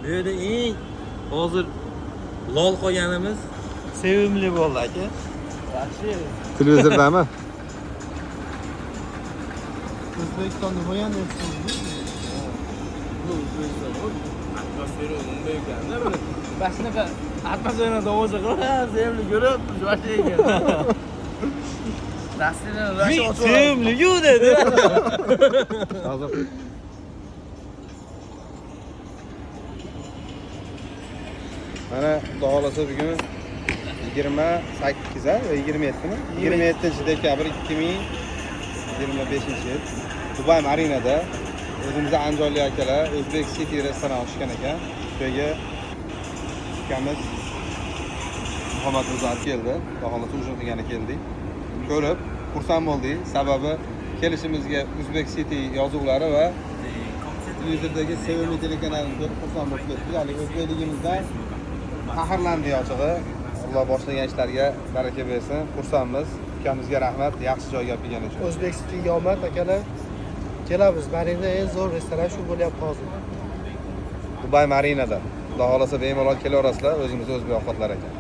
Bu yerda eng hozir lol qolganimiz sevimli bo'ldi aka. Yaxshi. Televizordami? O'zbekistonda bo'lgan deb Bu O'zbekiston atmosfera unday ekanda bir bashunaqa atmosfera tomosha qilib, sevimli ko'rib, boshlaygan. Dasturni rashi ochib. Sevimli-ku dedi. Hozir mana xudo xolasa bugun 28 a yo 27 mi? 27-dekabr 2025-yil Dubai Marinada o'zimizda andijonlik akalar Uzbek City restoran ochgan ekan. Bu yerga ukamiz Muhammad Muzat keldi. Xudo xolasa ujin qilgani keldik. Ko'rib xursand bo'ldik. Sababi kelishimizga Uzbek City yozuvlari va televizordagi sevimli telekanalini ko'rib xursand bo'lib ketdik. Ya'ni o'zbekligimizdan faxrlandik ochig'i. Alloh boshlagan ishlarga baraka bersin. Xursandmiz. Ukamizga rahmat, yaxshi joyga olib kelgani uchun. O'zbek City'ga omad akalar. Kelamiz. Marinada eng zo'r restoran shu bo'lyapti hozir. Dubai Marinada. Xudo xolasa bemalol kelaverasizlar, o'zimizda o'zbek ovqatlari ekan.